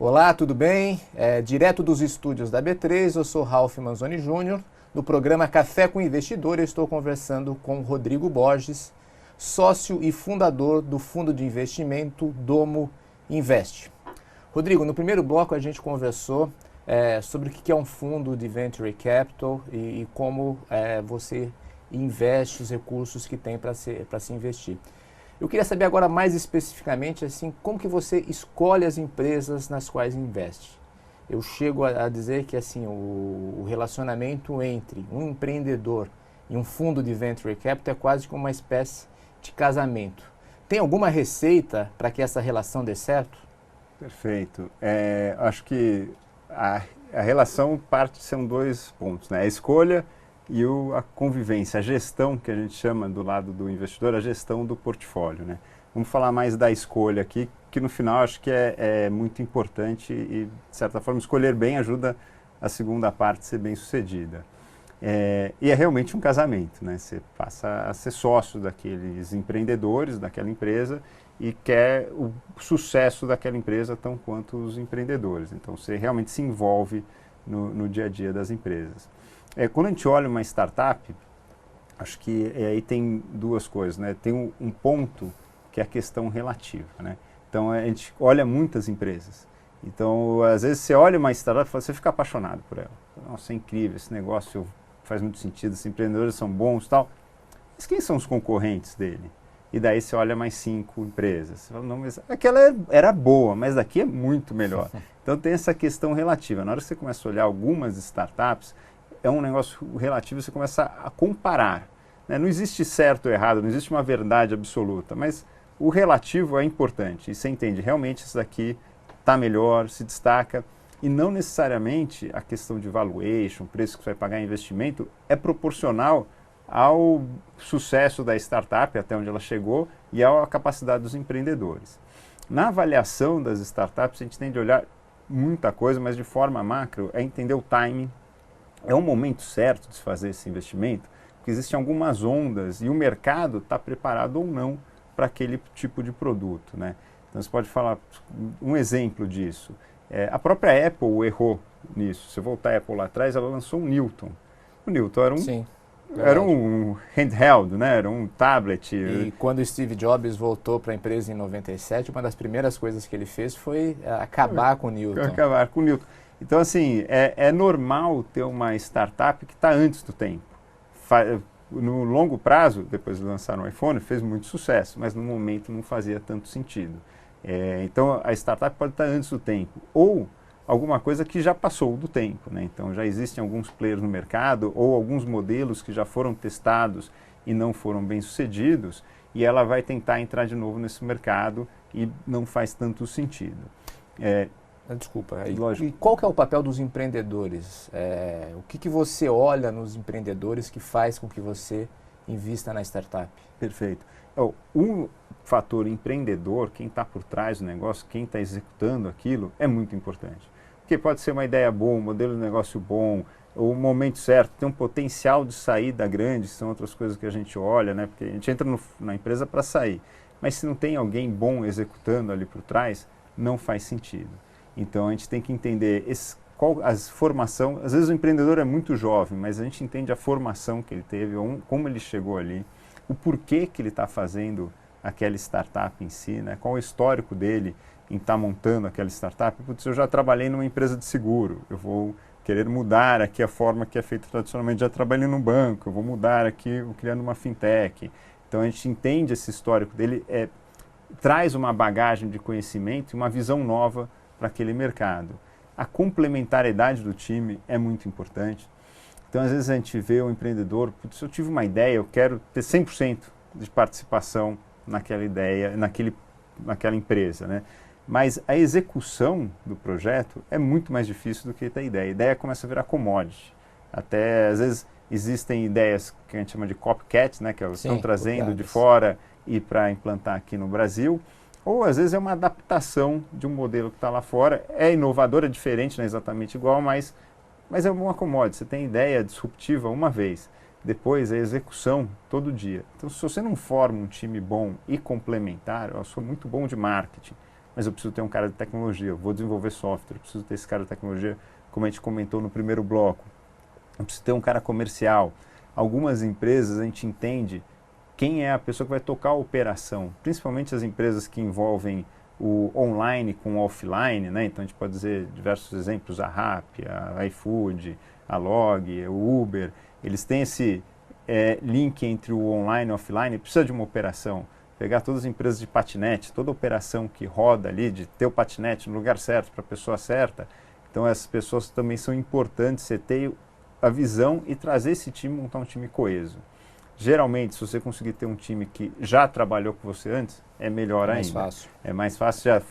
Olá, tudo bem? Direto dos estúdios da B3, eu sou Ralph Manzoni Júnior. No programa Café com Investidor, eu estou conversando com Rodrigo Borges, sócio e fundador do fundo de investimento Domo Invest. Rodrigo, no primeiro bloco a gente conversou sobre o que é um fundo de Venture Capital e como você investe os recursos que tem para se investir. Eu queria saber agora mais especificamente assim, como que você escolhe as empresas nas quais investe. Eu chego a dizer que assim, o relacionamento entre um empreendedor e um fundo de Venture Capital é quase como uma espécie de casamento. Tem alguma receita para que essa relação dê certo? Perfeito. Acho que a relação são dois pontos, né? A escolha e a convivência, a gestão que a gente chama do lado do investidor, a gestão do portfólio, né? Vamos falar mais da escolha aqui, que no final acho que é muito importante e, de certa forma, escolher bem ajuda a segunda parte a ser bem sucedida. E é realmente um casamento, né? Você passa a ser sócio daqueles empreendedores, daquela empresa e quer o sucesso daquela empresa tão quanto os empreendedores. Então, você realmente se envolve no dia a dia das empresas. Quando a gente olha uma startup, acho que aí tem duas coisas, né? Tem um ponto que é a questão relativa, né? Então, a gente olha muitas empresas. Então, às vezes você olha uma startup e você fica apaixonado por ela. Nossa, é incrível, esse negócio faz muito sentido, esses empreendedores são bons e tal. Mas quem são os concorrentes dele? E daí você olha mais 5 empresas. Você fala, não, mas aquela era boa, mas daqui é muito melhor. Então, tem essa questão relativa. Na hora que você começa a olhar algumas startups, é um negócio relativo, você começa a comparar, né? Não existe certo ou errado, não existe uma verdade absoluta, mas o relativo é importante. E você entende, realmente isso daqui está melhor, se destaca. E não necessariamente a questão de valuation, preço que você vai pagar em investimento, é proporcional ao sucesso da startup, até onde ela chegou, e à capacidade dos empreendedores. Na avaliação das startups, a gente tem de olhar muita coisa, mas de forma macro, é entender o timing. É um momento certo de se fazer esse investimento, porque existem algumas ondas e o mercado está preparado ou não para aquele tipo de produto, né? Então você pode falar um exemplo disso. A própria Apple errou nisso. Se voltar a Apple lá atrás, ela lançou um Newton. O Newton Sim, era verdade. um handheld, né? Era um tablet. E quando o Steve Jobs voltou para a empresa em 97, uma das primeiras coisas que ele fez foi acabar com o Newton. Acabar com o Newton. Então, assim, é normal ter uma startup que está antes do tempo. No longo prazo, depois de lançar um iPhone, fez muito sucesso, mas no momento não fazia tanto sentido. Então, a startup pode estar antes do tempo. Ou alguma coisa que já passou do tempo, né? Então, já existem alguns players no mercado ou alguns modelos que já foram testados e não foram bem sucedidos, e ela vai tentar entrar de novo nesse mercado e não faz tanto sentido. Desculpa, Lógico. e qual que é o papel dos empreendedores? O que você olha nos empreendedores que faz com que você invista na startup? Perfeito. O fator empreendedor, quem está por trás do negócio, quem está executando aquilo, é muito importante. Porque pode ser uma ideia boa, um modelo de negócio bom, o momento certo, tem um potencial de saída grande, são outras coisas que a gente olha, né? Porque a gente entra na empresa para sair. Mas se não tem alguém bom executando ali por trás, não faz sentido. Então a gente tem que entender qual a formação. Às vezes o empreendedor é muito jovem, mas a gente entende a formação que ele teve, como ele chegou ali, o porquê que ele está fazendo aquela startup em si, né? Qual o histórico dele em estar montando aquela startup. Putz, eu já trabalhei numa empresa de seguro, eu vou querer mudar aqui a forma que é feita tradicionalmente, já trabalhei num banco, eu vou mudar aqui, vou criando uma fintech. Então a gente entende esse histórico dele, traz uma bagagem de conhecimento e uma visão nova para aquele mercado. A complementariedade do time é muito importante. Então, às vezes a gente vê o empreendedor, putz, eu tive uma ideia, eu quero ter 100% de participação naquela ideia, naquela empresa, né? Mas a execução do projeto é muito mais difícil do que ter ideia. A ideia começa a virar commodity. Até, às vezes, existem ideias que a gente chama de copycat, né? Que estão trazendo de fora e para implantar aqui no Brasil. Ou, às vezes, é uma adaptação de um modelo que está lá fora. É inovador, é diferente, não é exatamente igual, mas é uma commodity. Você tem ideia disruptiva uma vez. Depois, a execução todo dia. Então, se você não forma um time bom e complementar, eu sou muito bom de marketing, mas eu preciso ter um cara de tecnologia, eu vou desenvolver software, eu preciso ter esse cara de tecnologia, como a gente comentou no primeiro bloco. Eu preciso ter um cara comercial. Algumas empresas a gente entende quem é a pessoa que vai tocar a operação, principalmente as empresas que envolvem o online com o offline, né? Então a gente pode dizer diversos exemplos, a Rappi, a iFood, a Log, o Uber, eles têm esse link entre o online e o offline, precisa de uma operação. Pegar todas as empresas de patinete, toda operação que roda ali, de ter o patinete no lugar certo, para a pessoa certa, então essas pessoas também são importantes, você ter a visão e trazer esse time, montar um time coeso. Geralmente, se você conseguir ter um time que já trabalhou com você antes, é melhor ainda. Mais fácil. É mais fácil, já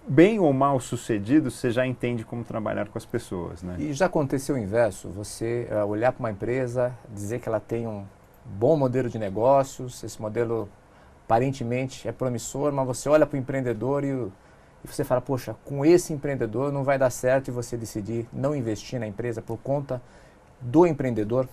bem ou mal sucedido, você já entende como trabalhar com as pessoas, né? E já aconteceu o inverso, você olhar para uma empresa, dizer que ela tem um bom modelo de negócios, esse modelo aparentemente é promissor, mas você olha para o empreendedor e você fala, poxa, com esse empreendedor não vai dar certo, e você decidir não investir na empresa por conta do empreendedor?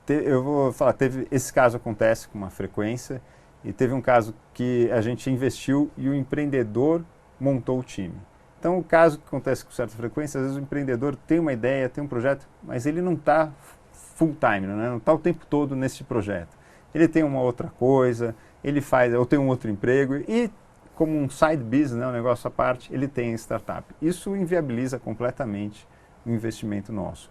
Eu vou falar, esse caso acontece com uma frequência, e teve um caso que a gente investiu e o empreendedor montou o time. Então, o caso que acontece com certa frequência, às vezes o empreendedor tem uma ideia, tem um projeto, mas ele não está full time, né? Não está o tempo todo nesse projeto. Ele tem uma outra coisa, ele faz, ou tem um outro emprego, e como um side business, né, um negócio à parte, ele tem startup. Isso inviabiliza completamente o investimento nosso.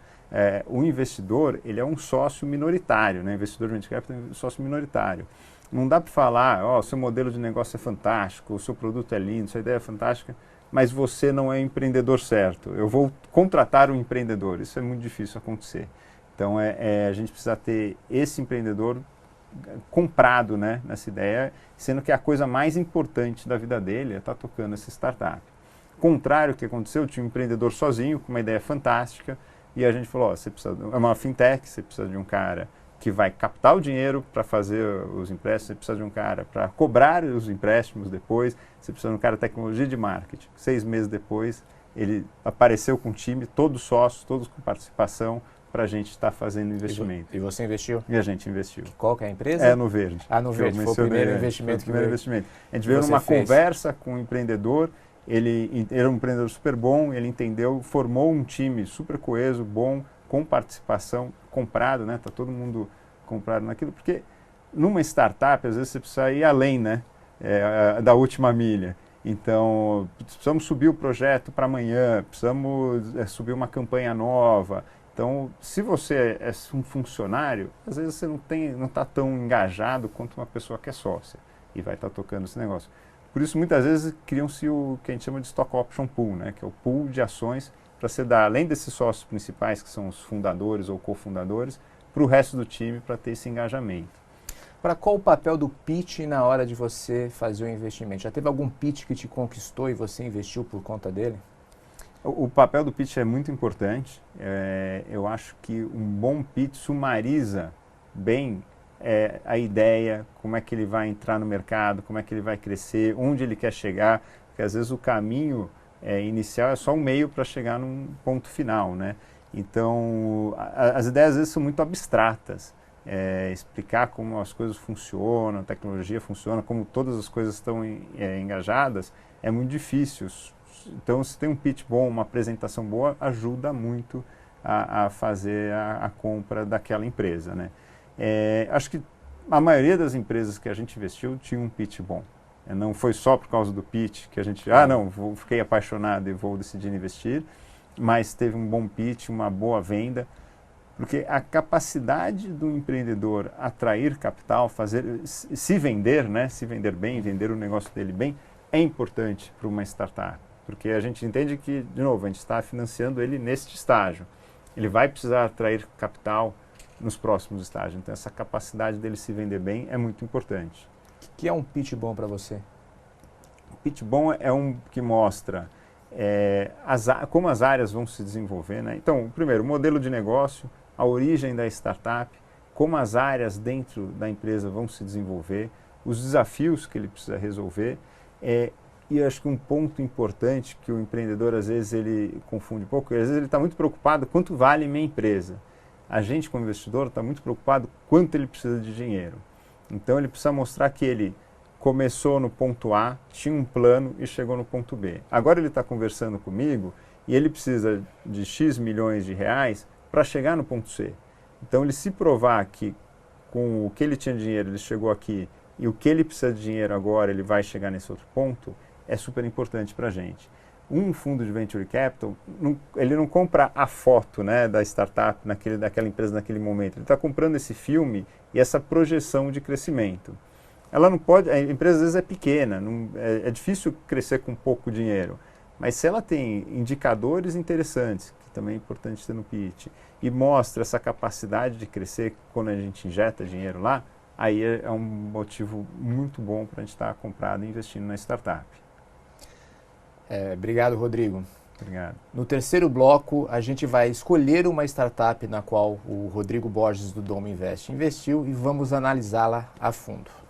O investidor, ele é um sócio minoritário, né? Investidor de venture capital é um sócio minoritário. Não dá para falar, o seu modelo de negócio é fantástico, o seu produto é lindo, sua ideia é fantástica, mas você não é o empreendedor certo. Eu vou contratar um empreendedor. Isso é muito difícil acontecer. Então, a gente precisa ter esse empreendedor comprado, né, nessa ideia, sendo que a coisa mais importante da vida dele é estar tocando essa startup. Contrário ao que aconteceu, tinha um empreendedor sozinho, com uma ideia fantástica, e a gente falou, você precisa, é uma fintech, você precisa de um cara que vai captar o dinheiro para fazer os empréstimos, você precisa de um cara para cobrar os empréstimos depois, você precisa de um cara de tecnologia de marketing. 6 meses depois, ele apareceu com o time, todos sócios, todos com participação, para a gente estar fazendo investimento. E você investiu? E a gente investiu. Qual que é a empresa? É no Verde. No Verde, foi o primeiro investimento que veio. A gente veio numa conversa com um empreendedor, ele era um empreendedor super bom, ele entendeu, formou um time super coeso, bom, com participação, comprado, né? Tá todo mundo comprado naquilo, porque numa startup, às vezes você precisa ir além, né? Da última milha. Então, precisamos subir o projeto para amanhã, precisamos subir uma campanha nova. Então, se você é um funcionário, às vezes você não está tão engajado quanto uma pessoa que é sócia e vai estar tocando esse negócio. Por isso, muitas vezes, criam-se o que a gente chama de Stock Option Pool, né? Que é o pool de ações para você dar, além desses sócios principais, que são os fundadores ou cofundadores, para o resto do time, para ter esse engajamento. Para qual o papel do pitch na hora de você fazer o investimento? Já teve algum pitch que te conquistou e você investiu por conta dele? O papel do pitch é muito importante. Eu acho que um bom pitch sumariza bem a ideia, como é que ele vai entrar no mercado, como é que ele vai crescer, onde ele quer chegar, porque às vezes o caminho inicial é só um meio para chegar num ponto final, né? Então, as ideias às vezes são muito abstratas. Explicar como as coisas funcionam, a tecnologia funciona, como todas as coisas estão engajadas, é muito difícil. Então, se tem um pitch bom, uma apresentação boa, ajuda muito a fazer a compra daquela empresa, né? Acho que a maioria das empresas que a gente investiu tinha um pitch bom. Não foi só por causa do pitch que a gente, fiquei apaixonado e vou decidir investir, mas teve um bom pitch, uma boa venda, porque a capacidade do empreendedor atrair capital, se vender, né, se vender bem, vender o negócio dele bem, é importante para uma startup, porque a gente entende que, de novo, a gente está financiando ele neste estágio. Ele vai precisar atrair capital nos próximos estágios, então essa capacidade dele se vender bem é muito importante. O que é um pitch bom para você? O pitch bom é um que mostra como as áreas vão se desenvolver, né? Então, primeiro, o modelo de negócio, a origem da startup, como as áreas dentro da empresa vão se desenvolver, os desafios que ele precisa resolver. E acho que um ponto importante que o empreendedor às vezes ele confunde um pouco, às vezes ele está muito preocupado quanto vale minha empresa. A gente como investidor está muito preocupado quanto ele precisa de dinheiro. Então ele precisa mostrar que ele começou no ponto A, tinha um plano e chegou no ponto B. Agora ele está conversando comigo e ele precisa de X milhões de reais para chegar no ponto C. Então, ele se provar que com o que ele tinha de dinheiro, ele chegou aqui, e o que ele precisa de dinheiro agora, ele vai chegar nesse outro ponto, é super importante para a gente. Um fundo de Venture Capital, ele não compra a foto, né, da startup, daquela empresa naquele momento. Ele está comprando esse filme e essa projeção de crescimento. Ela não pode, a empresa às vezes é pequena, é difícil crescer com pouco dinheiro. Mas se ela tem indicadores interessantes, que também é importante ter no pitch, e mostra essa capacidade de crescer quando a gente injeta dinheiro lá, aí é um motivo muito bom para a gente estar comprado e investindo na startup. Obrigado, Rodrigo. Obrigado. No terceiro bloco, a gente vai escolher uma startup na qual o Rodrigo Borges do Domo Invest investiu e vamos analisá-la a fundo.